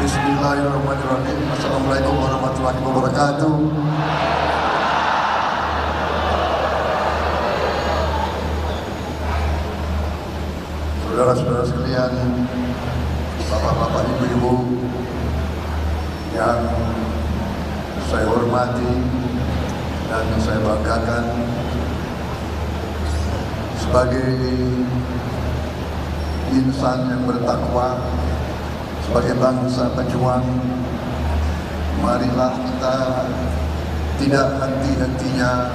Bismillahirrahmanirrahim. Assalamualaikum warahmatullahi wabarakatuh. Saudara-saudara sekalian, bapak-bapak, ibu-ibu yang saya hormati dan saya banggakan, sebagai insan yang bertakwa, sebagai bangsa pejuang, marilah kita tidak henti-hentinya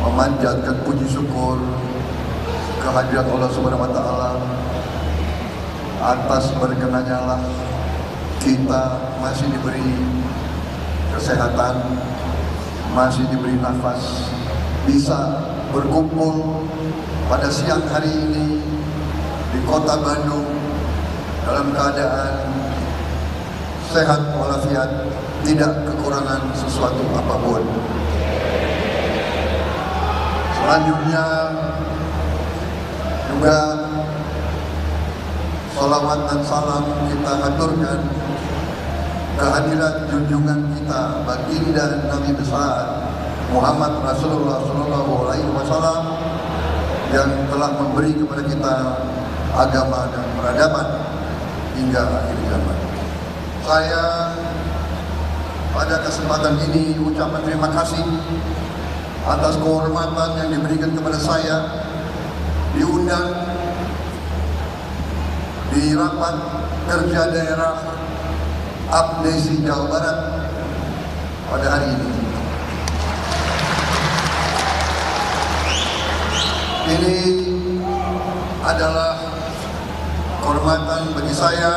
memanjatkan puji syukur kehadirat Allah Subhanahu wa Ta'ala. Atas berkenannya lah kita masih diberi kesehatan, masih diberi nafas, bisa berkumpul pada siang hari ini di kota Bandung dalam keadaan sehat walafiat, tidak kekurangan sesuatu apapun. Selanjutnya juga salawat dan salam kita haturkan kehadirat junjungan kita baginda Nabi besar Muhammad Rasulullah SAW yang telah memberi kepada kita agama dan peradaban hingga akhir zaman. Saya pada kesempatan ini ucapan terima kasih atas kehormatan yang diberikan kepada saya diundang di rapat kerja daerah Abdesi Jawa Barat pada hari ini. Ini adalah kehormatan bagi saya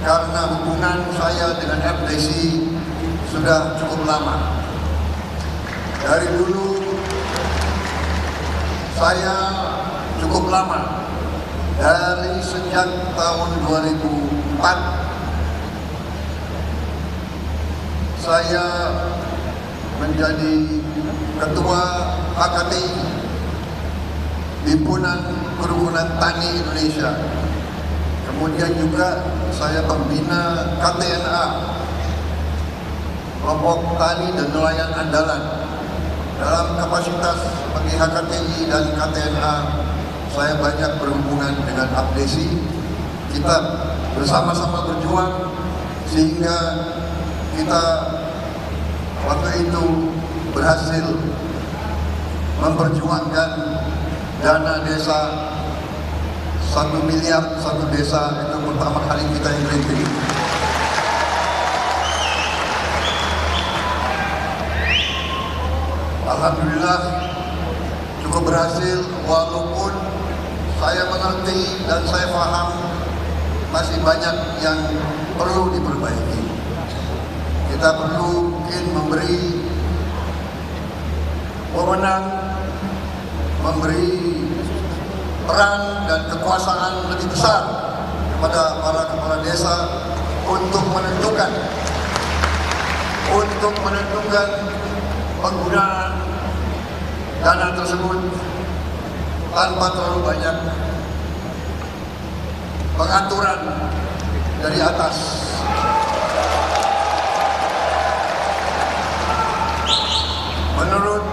karena hubungan saya dengan Abdesi sudah cukup lama. Dari dulu saya cukup lama, dari sejak tahun 2004 saya menjadi ketua HKTI, Himpunan Kerukunan Tani Indonesia. Kemudian juga saya pembina KTNA, Kelompok Tani dan Nelayan Andalan. Dalam kapasitas sebagai HKTI dan KTNA, saya banyak berhubungan dengan Abdesi. Kita bersama-sama berjuang sehingga kita waktu itu berhasil memperjuangkan dana desa 1 miliar satu desa. Itu pertama kali kita implementasi. Alhamdulillah cukup berhasil, walaupun saya mengerti dan saya paham masih banyak yang perlu diperbaiki. Kita perlu mungkin memberi wewenang, memberi peran dan kekuasaan lebih besar kepada para kepala desa untuk menentukan penggunaan dana tersebut tanpa terlalu banyak pengaturan dari atas. Menurut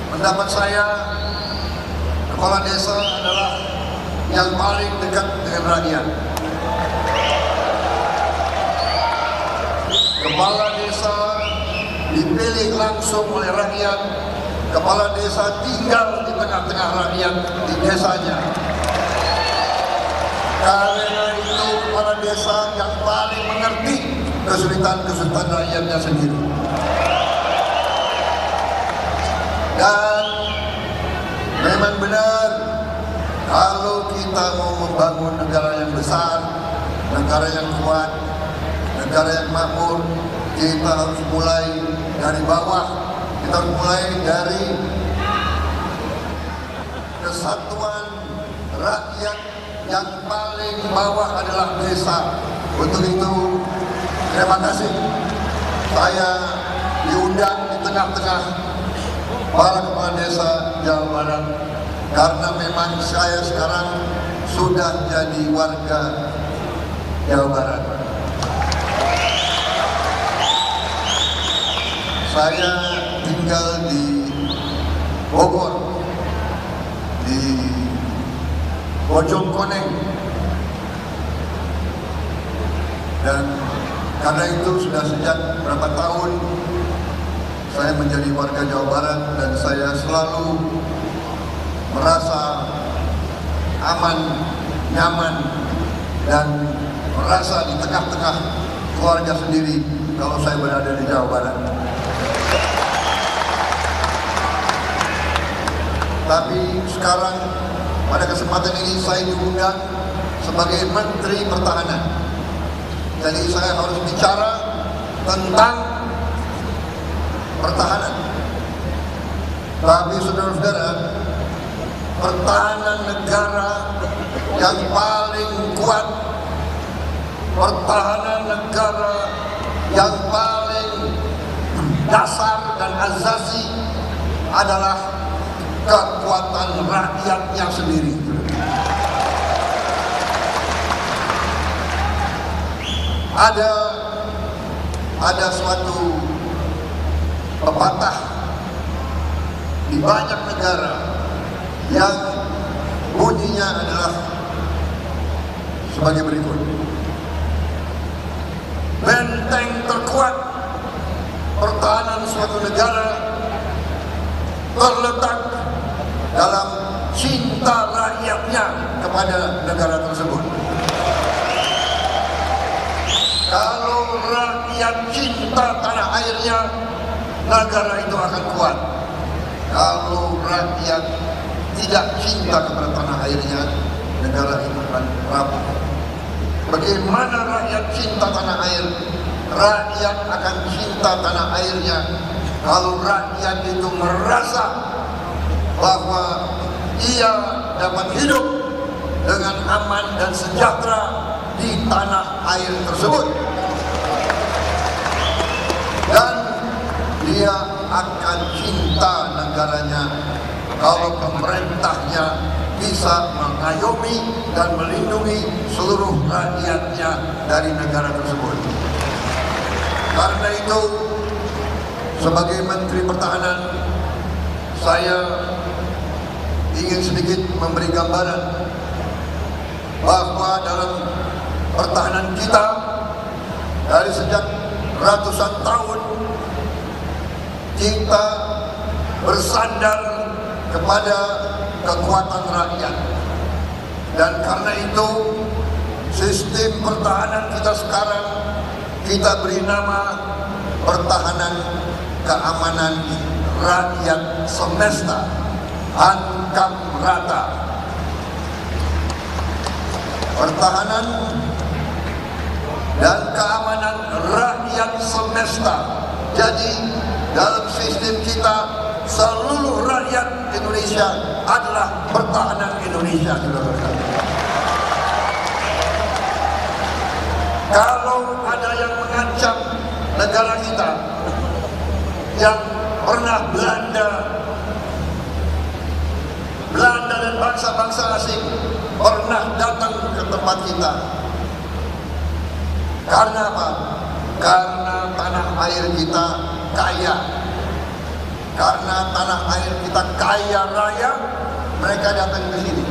pendapat saya, kepala desa adalah yang paling dekat dengan rakyat. Kepala desa dipilih langsung oleh rakyat. Kepala desa tinggal di tengah-tengah rakyat di desanya. Karena itu kepala desa yang paling mengerti kesulitan rakyatnya sendiri. Dan memang benar, kalau kita mau membangun negara yang besar, negara yang kuat, negara yang makmur, kita harus mulai dari bawah. Kita harus mulai dari kesatuan rakyat yang paling bawah adalah desa. Untuk itu, terima kasih saya diundang di tengah-tengah para kepala desa Jawa Barat, karena memang saya sekarang sudah jadi warga Jawa Barat. Saya tinggal di Bogor, di Bojongkoneng, dan karena itu sudah sejak berapa tahun saya menjadi warga Jawa Barat, dan saya selalu merasa aman, nyaman, dan merasa di tengah-tengah keluarga sendiri kalau saya berada di Jawa Barat. Tapi sekarang pada kesempatan ini saya diundang sebagai Menteri Pertahanan. Jadi saya harus bicara tentang pertahanan. Tapi saudara-saudara, pertahanan negara yang paling kuat, pertahanan negara yang paling dasar dan azasi adalah kekuatan rakyatnya sendiri. Ada suatu pepatah di banyak negara yang bunyinya adalah sebagai berikut: benteng terkuat pertahanan suatu negara terletak dalam cinta rakyatnya kepada negara tersebut. Kalau rakyat cinta tanah airnya, negara itu akan kuat. Kalau rakyat tidak cinta kepada tanah airnya, negara itu akan rapuh. Bagaimana rakyat cinta tanah air? Rakyat akan cinta tanah airnya kalau rakyat itu merasa bahwa ia dapat hidup dengan aman dan sejahtera di tanah air tersebut, dan dia akan cinta negaranya kalau pemerintahnya bisa mengayomi dan melindungi seluruh rakyatnya dari negara tersebut. Karena itu, sebagai Menteri Pertahanan, saya ingin sedikit memberi gambaran bahwa dalam pertahanan kita dari sejak ratusan tahun kita bersandar kepada kekuatan rakyat, dan karena itu sistem pertahanan kita sekarang kita beri nama pertahanan keamanan rakyat semesta, Ankam Rata. Pertahanan dan keamanan rakyat semesta. Jadi dalam sistem kita seluruh rakyat Indonesia adalah pertahanan Indonesia. Kalau ada yang mengancam negara kita, yang pernah Belanda dan bangsa-bangsa asing pernah datang ke tempat kita. Karena apa? Karena tanah air kita kaya. Karena tanah air kita kaya raya, mereka datang ke sini.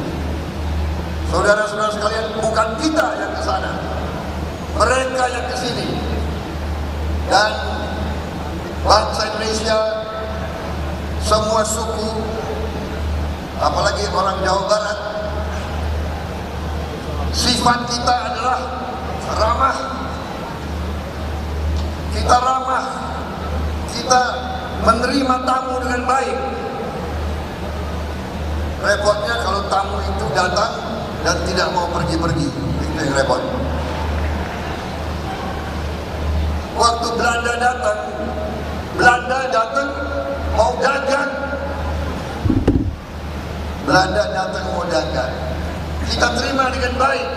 Saudara-saudara sekalian, bukan kita yang ke sana, mereka yang ke sini. Dan bangsa Indonesia, semua suku, apalagi orang Jawa Barat, sifat kita adalah ramah. Kita ramah, kita menerima tamu dengan baik. Repotnya kalau tamu itu datang dan tidak mau pergi-pergi, itu yang repot. Waktu Belanda datang mau dagang. Belanda datang mau dagang, kita terima dengan baik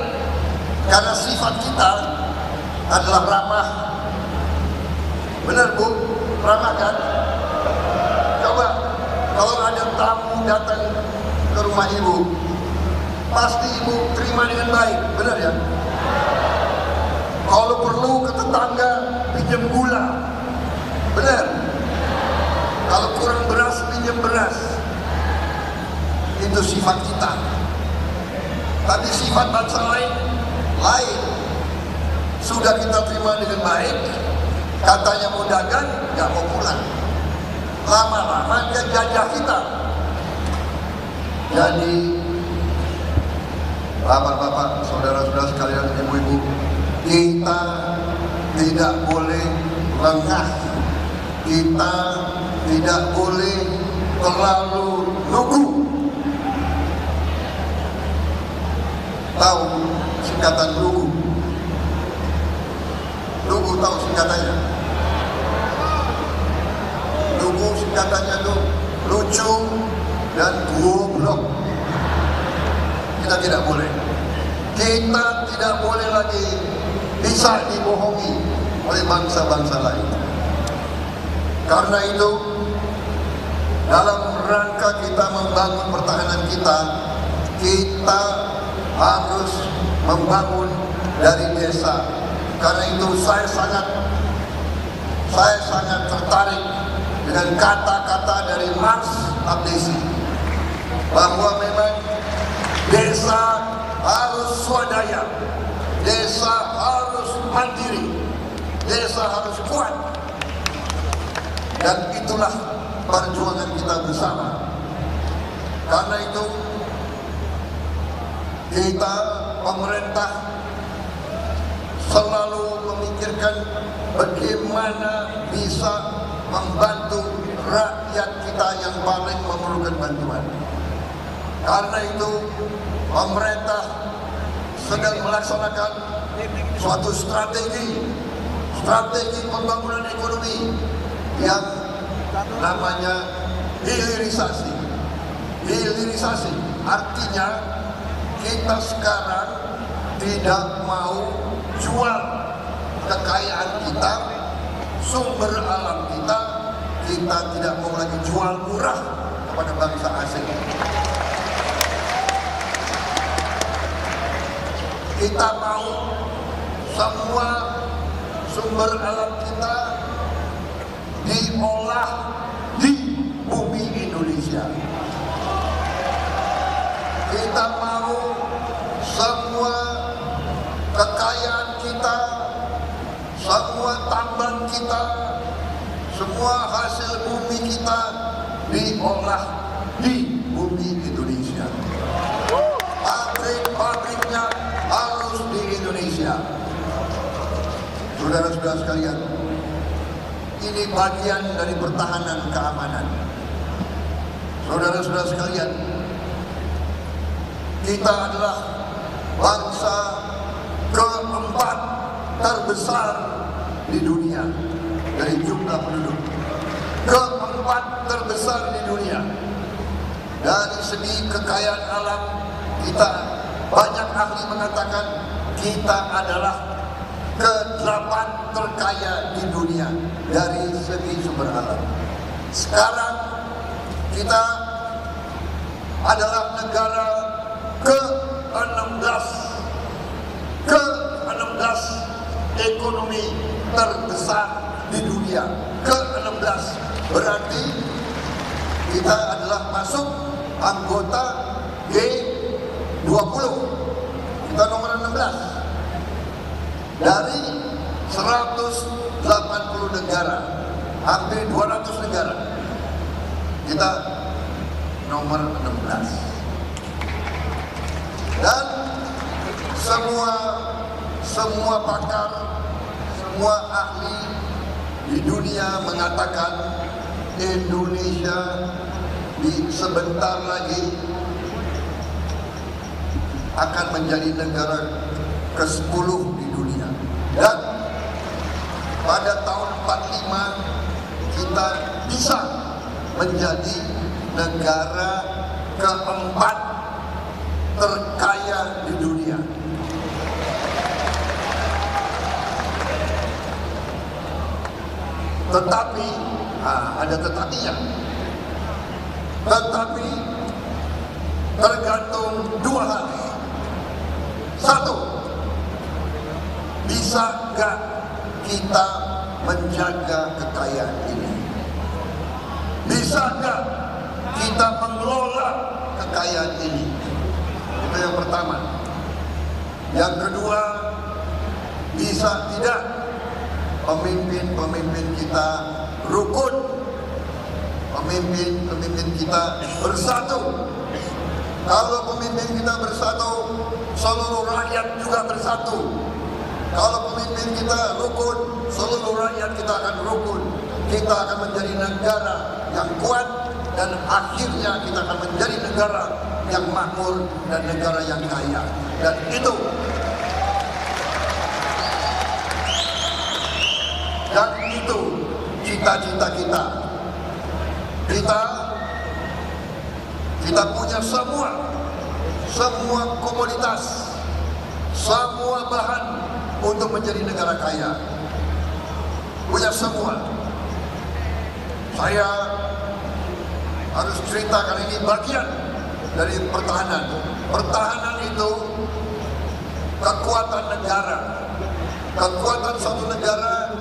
karena sifat kita adalah ramah. Benar Bu? Ramah kan? Coba kalau ada tamu datang ke rumah ibu, pasti ibu terima dengan baik, benar ya? tetangga pinjam gula, benar. Kalau kurang beras pinjam beras, itu sifat kita. Tapi sifat bangsa lain. Sudah kita terima dengan baik, katanya mau dagang, nggak mau pulang. Lama-lama dia jajah kita. Jadi bapak-bapak, saudara-saudara sekalian, ibu-ibu, kita tidak boleh lengah, kita tidak boleh terlalu lugu. Tahu singkatan lugu? Lugu tahu singkatannya? Lugu singkatannya tuh lucu dan goblok. Kita tidak boleh. Kita tidak boleh lagi bisa dibohongi oleh bangsa-bangsa lain. Karena itu, dalam rangka kita membangun pertahanan kita, kita harus membangun dari desa. Karena itu saya sangat tertarik dengan kata-kata dari Marx Abdesi, bahwa memang desa harus swadaya, desa harus mandiri, desa harus kuat. Dan itulah perjuangan kita bersama. Karena itu kita, pemerintah, selalu memikirkan bagaimana bisa membantu rakyat kita yang paling memerlukan bantuan. Karena itu pemerintah sedang melaksanakan suatu strategi pembangunan ekonomi yang namanya hilirisasi. Hilirisasi artinya kita sekarang tidak mau jual kekayaan kita, sumber alam kita tidak mau lagi jual murah kepada bangsa asing. Kita mau semua sumber alam kita diolah di bumi Indonesia. Kita mau semua kekayaan kita, semua tambang kita, semua hasil bumi kita diolah di bumi Indonesia. Pabrik-pabriknya harus di Indonesia. Saudara-saudara sekalian, ini bagian dari pertahanan keamanan. Saudara-saudara sekalian, kita adalah bangsa keempat terbesar di dunia dari jumlah penduduk. Keempat terbesar di dunia. Dari segi kekayaan alam, kita banyak ahli mengatakan kita adalah ke-8 terkaya di dunia dari segi sumber alam. Sekarang kita adalah negara ke-16 ekonomi terbesar di dunia. Ke-16 berarti kita adalah masuk anggota G20. Kita nomor 16 dari 180 negara, hampir 200 negara. Kita nomor 16. Dan semua pakar, semua ahli di dunia mengatakan Indonesia sebentar lagi akan menjadi negara ke-10 di dunia. Dan pada tahun 45 kita bisa menjadi negara ke-4 terkaya di dunia. Tetapi ada tetapinya. Tetapi tergantung dua hal. Satu, bisa nggak kita menjaga kekayaan ini? Bisakah kita mengelola kekayaan ini? Itu yang pertama. Yang kedua, bisa tidak pemimpin-pemimpin kita rukun, pemimpin kita bersatu? Kalau pemimpin kita bersatu, seluruh rakyat juga bersatu. Kalau pemimpin kita rukun, seluruh rakyat kita akan rukun. Kita akan menjadi negara yang kuat, dan akhirnya kita akan menjadi negara yang makmur dan negara yang kaya. Dan itu cita-cita kita. Kita punya semua komoditas, semua bahan untuk menjadi negara kaya. Punya semua. Saya harus cerita kali ini bagian dari pertahanan. Pertahanan itu kekuatan negara. Kekuatan suatu negara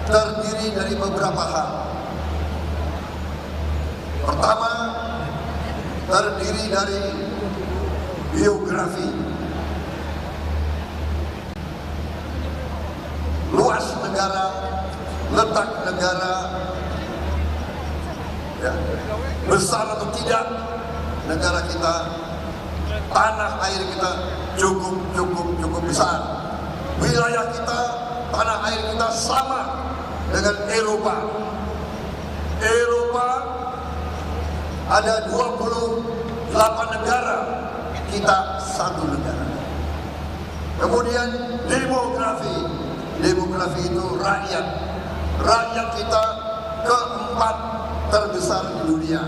terdiri dari beberapa hal. Pertama, terdiri dari geografi. Luas negara, letak negara, ya, besar atau tidak negara kita, tanah air kita cukup besar. Wilayah kita, tanah air kita sama dengan Eropa. Eropa ada 28 negara, kita satu negara. Kemudian demografi itu rakyat. Rakyat kita keempat terbesar di dunia.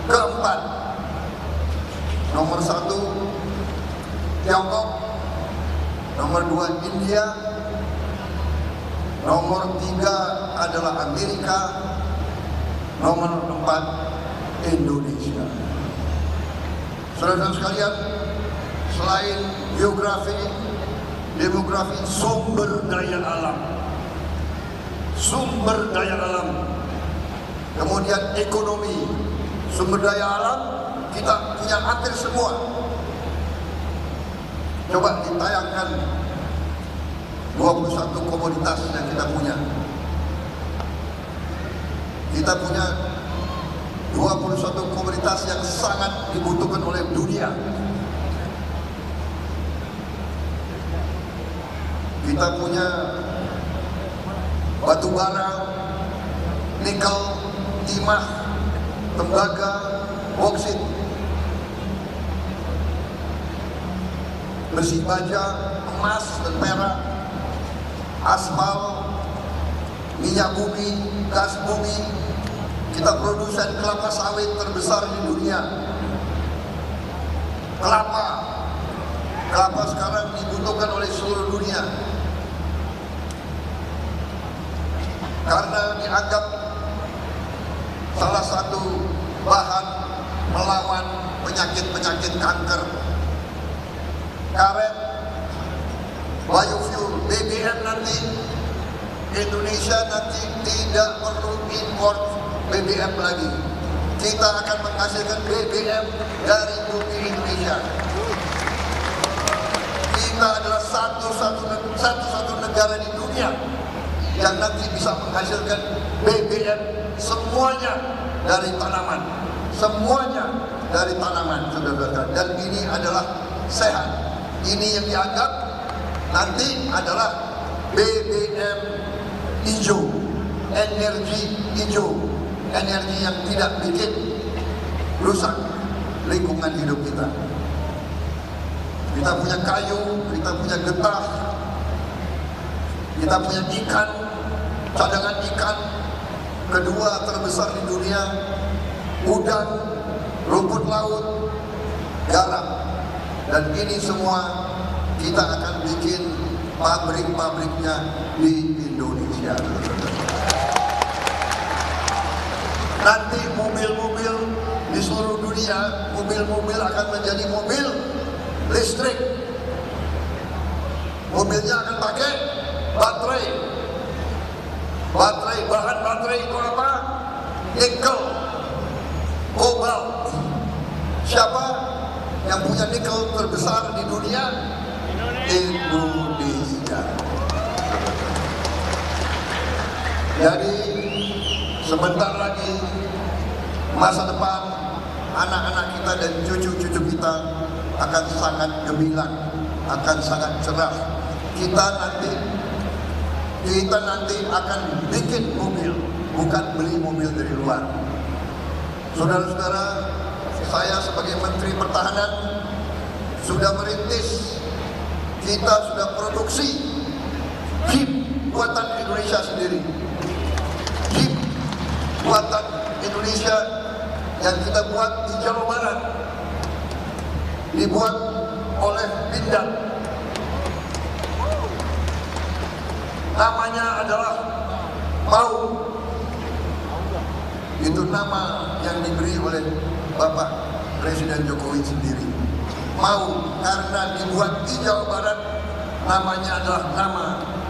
Keempat. Nomor 1 Tiongkok, nomor 2 India, nomor 3 adalah Amerika, nomor 4 Indonesia. Saudara-saudara sekalian, selain geografi, demografi, sumber daya alam, kemudian ekonomi, sumber daya alam, kita punya hampir semua. Coba ditayangkan 21 komoditas yang kita punya. Kita punya 21 komoditas yang sangat dibutuhkan oleh dunia. Kita punya batu bara, nikel, timah, tembaga, boksit, besi baja, emas dan perak, aspal, minyak bumi, gas bumi. Kita produsen kelapa sawit terbesar di dunia. Kelapa sekarang dibutuhkan oleh seluruh dunia karena dianggap salah satu bahan melawan penyakit kanker. Karet, biofuel, BBM nanti Indonesia nanti tidak perlu import BBM lagi. Kita akan menghasilkan BBM dari bumi Indonesia. Kita adalah satu-satu negara di dunia yang nanti bisa menghasilkan BBM semuanya dari tanaman. Semuanya dari tanaman, saudara-saudara. Dan ini adalah sehat. Ini yang dianggap nanti adalah BBM hijau, energi hijau, energi yang tidak bikin rusak lingkungan hidup kita. Kita punya kayu, kita punya getah, kita punya ikan, cadangan ikan kedua terbesar di dunia, udang, rumput laut, garam. Dan ini semua kita akan bikin pabrik-pabriknya di Indonesia. Nanti mobil-mobil di seluruh dunia, mobil-mobil akan menjadi mobil listrik. Mobilnya akan pakai baterai. bahan baterai itu apa? Nikel, kobalt. Siapa yang punya nikel terbesar di dunia? Indonesia. Jadi sebentar lagi masa depan anak-anak kita dan cucu-cucu kita akan sangat gemilang, akan sangat cerah. Kita nanti akan bikin mobil, bukan beli mobil dari luar. Saudara-saudara, saya sebagai Menteri Pertahanan sudah merintis, kita sudah produksi Jeep buatan Indonesia sendiri. Jeep buatan Indonesia yang kita buat di Jawa Barat, dibuat oleh Pindad. Namanya adalah Mau. Itu nama yang diberi oleh Bapak Presiden Jokowi sendiri. Mau, karena dibuat di Jawa Barat, namanya adalah nama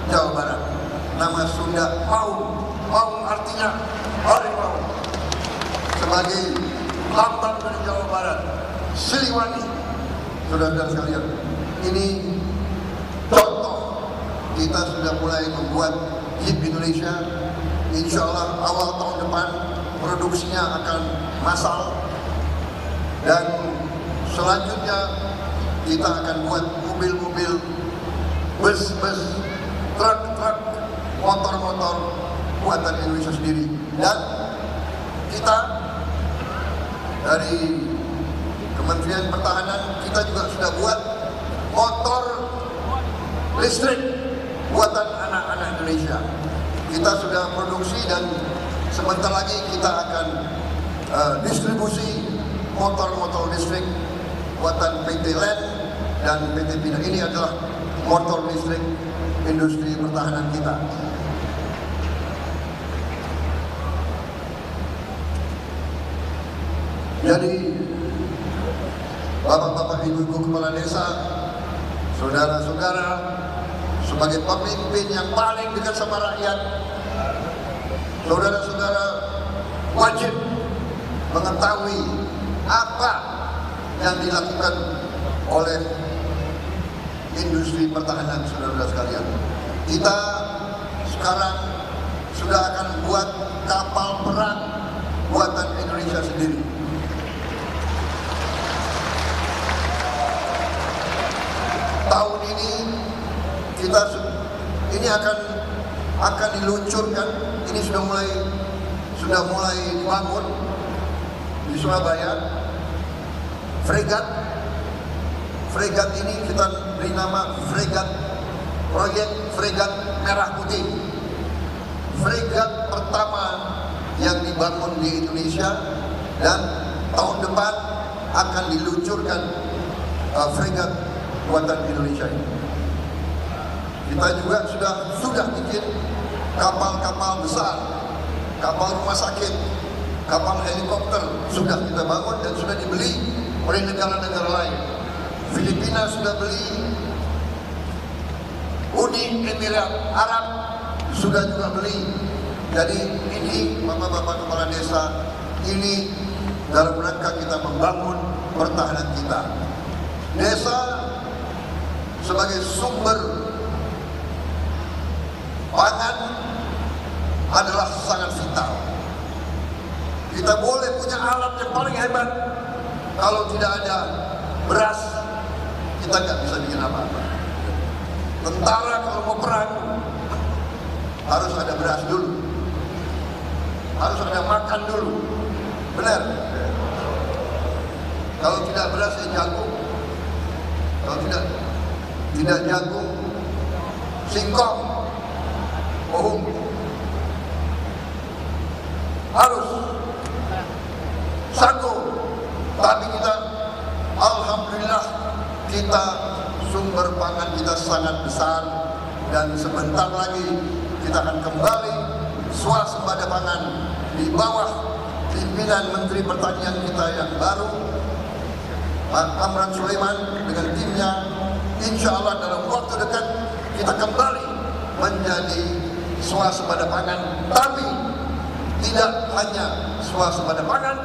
Jawa Barat. Nama Sunda Mau. Mau artinya harimau. Sebagai lambang dari Jawa Barat, Siliwangi. Saudara-saudara sekalian, ini contoh. Kita sudah mulai membuat Jeep Indonesia. Insya Allah awal tahun depan produksinya akan massal. Dan selanjutnya kita akan buat mobil-mobil, bus-bus, truk-truk, motor-motor buatan Indonesia sendiri. Dan kita dari Kementerian Pertahanan, kita juga sudah buat motor listrik buatan anak-anak Indonesia. Kita sudah produksi dan sebentar lagi kita akan distribusi motor-motor listrik buatan PT LEN dan PT Pindad. Ini adalah motor listrik industri pertahanan kita. Jadi Bapak-bapak, ibu-ibu kepala desa, saudara-saudara, sebagai pemimpin yang paling dekat sama rakyat, saudara-saudara wajib mengetahui apa yang dilakukan oleh industri pertahanan, saudara-saudara sekalian. Kita sekarang sudah akan buat kapal perang buatan Indonesia sendiri. Tahun ini ini akan diluncurkan. Ini sudah mulai dibangun di Surabaya. Fregat ini kita beri nama proyek fregat merah putih. Fregat pertama yang dibangun di Indonesia, dan tahun depan akan diluncurkan fregat buatan Indonesia ini. Kita juga sudah bikin kapal-kapal besar, kapal rumah sakit, kapal helikopter sudah kita bangun dan sudah dibeli oleh negara-negara lain. Filipina sudah beli, Uni Emirat Arab sudah juga beli. Jadi ini bapak-bapak kepala desa, ini dalam rangka kita membangun pertahanan kita. Desa sebagai sumber pangan adalah sangat vital. Kita boleh punya alat yang paling hebat, kalau tidak ada beras, kita nggak bisa bikin apa-apa. Tentara kalau mau perang harus ada beras dulu, harus ada makan dulu, benar? Kalau tidak beras ya jagung, kalau tidak jagung, singkong, bohong. Harus sagu. Tapi kita, alhamdulillah, kita sumber pangan kita sangat besar, dan sebentar lagi kita akan kembali swasembada pangan di bawah pimpinan Menteri Pertanian kita yang baru, Pak Amran Sulaiman dengan timnya. Insya Allah dalam waktu dekat kita kembali menjadi swasembada pangan, tapi tidak hanya swasembada pangan,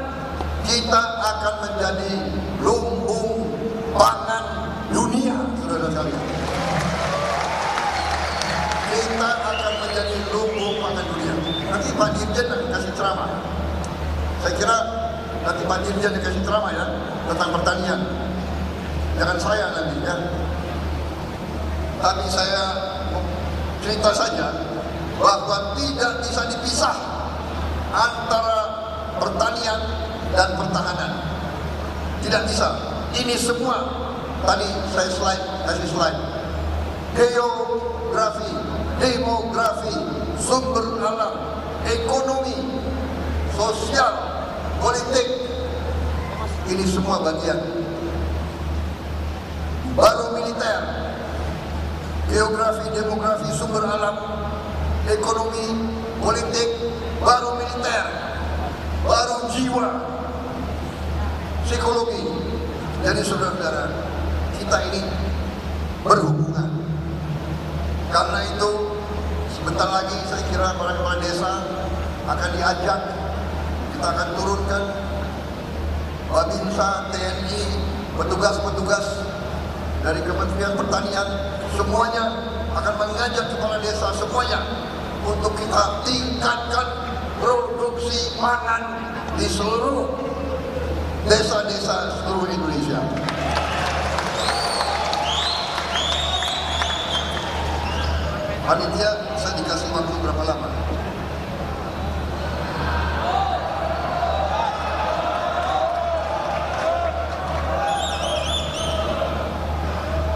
kita akan menjadi lumbung pangan dunia, saudara sekalian. Kita akan menjadi lumbung pangan dunia. Nanti Pak Dirjen akan kasih ceramah. Saya kira nanti Pak Dirjen dikasih ceramah ya tentang pertanian. Jangan saya nanti ya. Tapi saya cerita saja bahwa tidak bisa dipisah antara pertanian dan pertahanan. Tidak bisa. Ini semua tadi saya kasih slide. Geografi, demografi, sumber alam, ekonomi, sosial, politik, ini semua bagian. Baru militer, geografi, demografi, sumber alam, ekonomi, politik, baru militer, baru jiwa, psikologi. Jadi saudara-saudara, kita ini berhubungan. Karena itu sebentar lagi saya kira para kepala desa akan diajak, kita akan turunkan Babinsa, TNI, petugas-petugas dari Kementerian Pertanian, semuanya akan mengajak kepala desa semuanya untuk kita tingkatkan produksi pangan di seluruh desa-desa seluruh Indonesia. Panitia, saya dikasih waktu berapa lama?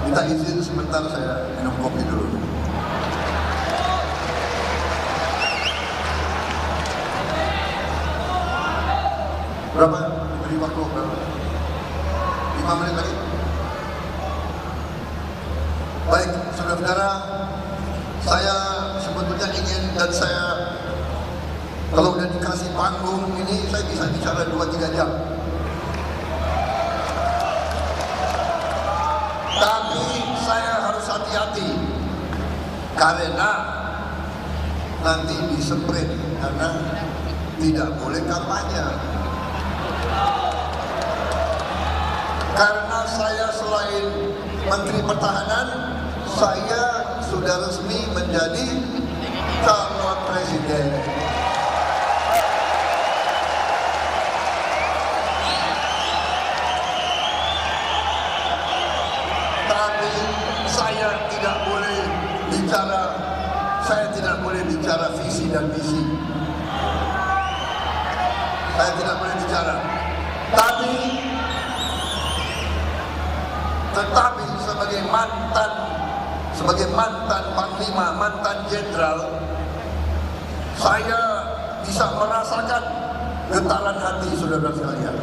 Minta izin sebentar, saya minum kopi dulu. Berapa? Beri waktu berapa? 5 menit lagi? Baik, saudara-saudara, saya sebetulnya ingin, dan saya kalau udah dikasih panggung ini saya bisa bicara 2-3 jam. Tapi saya harus hati-hati karena nanti disemprit, karena tidak boleh kampanye. Karena saya selain Menteri Pertahanan, saya sudah resmi menjadi calon presiden. Tapi saya tidak boleh bicara visi dan misi. Saya tidak boleh bicara. Tetapi sebagai mantan panglima, mantan jenderal, saya bisa merasakan getaran hati saudara sekalian.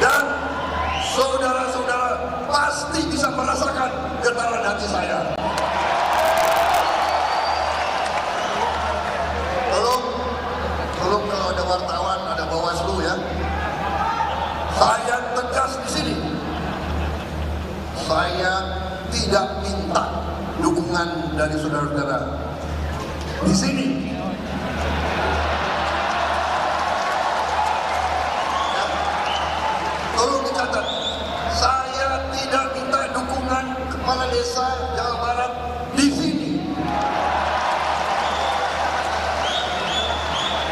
Dan saudara-saudara pasti bisa merasakan getaran hati saya. Tolong kalau ada wartawan, ada Bawaslu ya. Saya tegas di sini. Saya tidak minta dukungan dari saudara-saudara di sini. Ya. Tolong dicatat. Saya tidak minta dukungan kepala desa Jawa Barat di sini.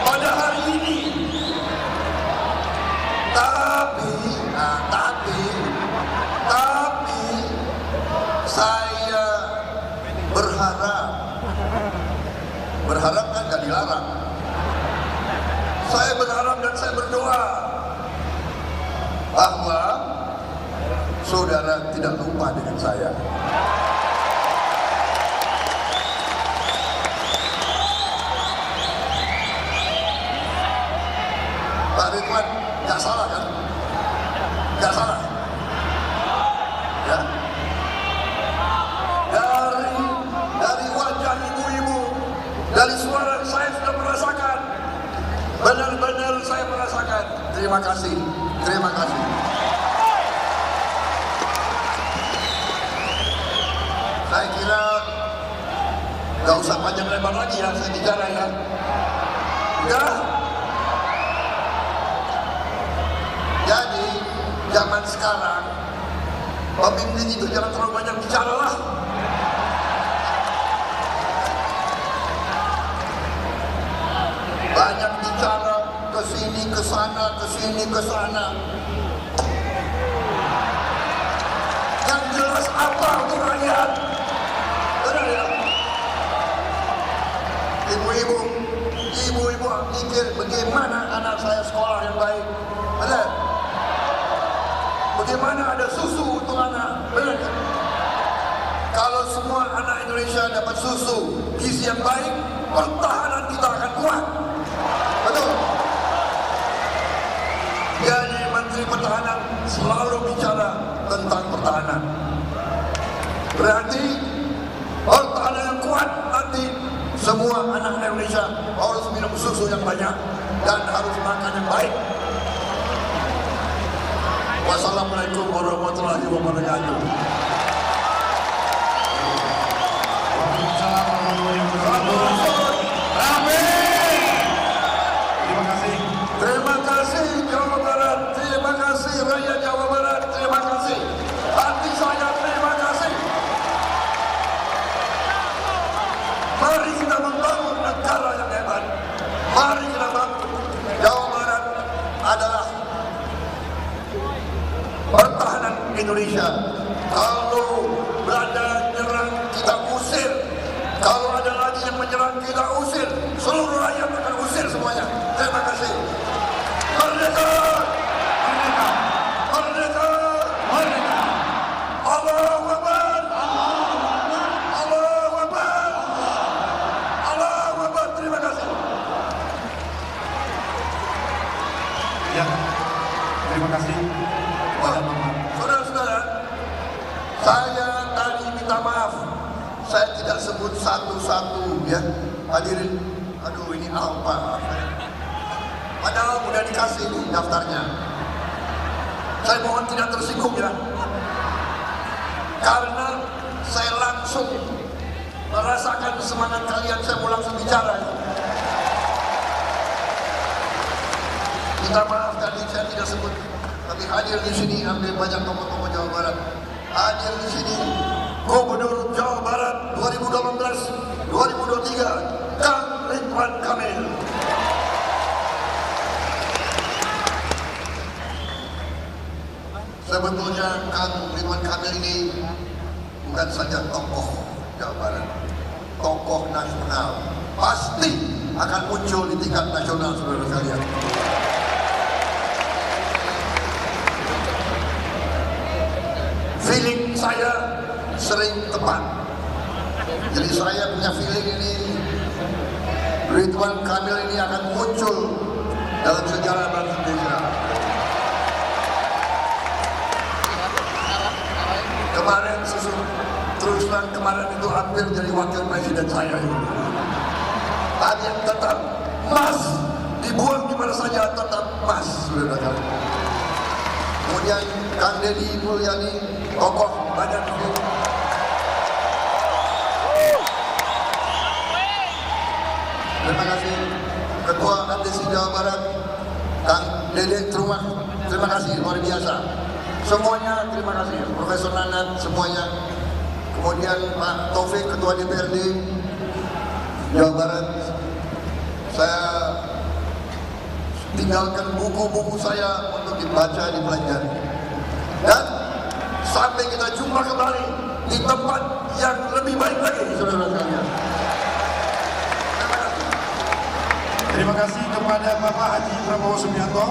Pada hari ini. Tapi saya berharap kan gak dilarang. Saya berharap dan saya berdoa bahwa saudara tidak lupa dengan saya. Pak Ridwan, gak salah kan? Gak salah. Ya. Dari wajah ibu-ibu, dari suara saya sudah merasakan. Benar-benar saya merasakan. Terima kasih. Terima kasih. Gak usah panjang lebar lagi ya saya bicara ya. Udah. Jadi zaman sekarang pemimpin itu jangan terlalu banyak bicara lah. Banyak bicara ke sini ke sana, ke sini ke sana. Yang jelas apa untuk rakyat? Benar ya? Ibu-ibu mikir bagaimana anak saya sekolah yang baik. Benar? Bagaimana ada susu untuk anak? Benar kan? Kalau semua anak Indonesia dapat susu gizi yang baik, pertahanan kita akan kuat. Betul? Jadi Menteri Pertahanan selalu bicara tentang pertahanan. Berarti pertahanan yang kuat nanti semua anak Indonesia harus minum susu yang banyak dan harus makan yang baik. Wassalamualaikum warahmatullahi wabarakatuh. Terima kasih Jawa Barat, terima kasih rakyat Jawa Barat, terima kasih. Hati saya terima kasih. Mari kita membangun negara yang hebat. Mari kita bangun. Jawa Barat adalah pertahanan Indonesia. Kalau Belanda menyerang, kita usir. Kalau ada lagi yang menyerang, kita usir. Seluruh rakyat akan usir semuanya. Terima kasih. Merdeka! Merdeka! Merdeka! Merdeka! Allahu Akbar! Allahu Akbar! Allahu Akbar! Terima kasih. Ya, terima kasih. Saudara-saudara, saya tadi minta maaf. Saya tidak sebut satu-satu ya. Hadirin, aduh ini apa? Padahal udah dikasih nih daftarnya. Saya mohon tidak tersinggung ya. Karena saya langsung merasakan semangat kalian, saya mau langsung bicara. Minta maaf tadi saya tidak sebut. Tapi hadir di sini hampir banyak tokoh-tokoh Jawa Barat. Hadir di sini Gubernur Jawa Barat 2018-2023 Kang Ridwan Kamil. Sebetulnya Kang Ridwan Kamil ini bukan saja tokoh Jawa Barat, tokoh nasional. Pasti akan muncul di tingkat nasional, saudara sekalian. Feeling saya sering tepat. Jadi saya punya feeling ini Ridwan Kamil ini akan muncul dalam sejarah bangsa Indonesia. Kemarin terus terang kemarin itu hampir jadi wakil presiden saya itu. Tapi yang tetap emas dibuang di mana saja tetap emas, saudara. Kemudian Kang Deddy Mulyadi, tokoh badan hukum. Terima kasih Ketua Adesi Jawa Barat, Kang Dede Trumah. Terima kasih luar biasa. Semuanya terima kasih, Profesor Nanat semuanya. Kemudian Pak Taufik Ketua DPRD Jawa Barat. Saya tinggalkan buku-buku saya untuk dibaca, dipelajari. Dan sampai kita jumpa kembali di tempat yang lebih baik lagi, saudara sekalian. Terima kasih kepada Bapak Haji Prabowo Subianto.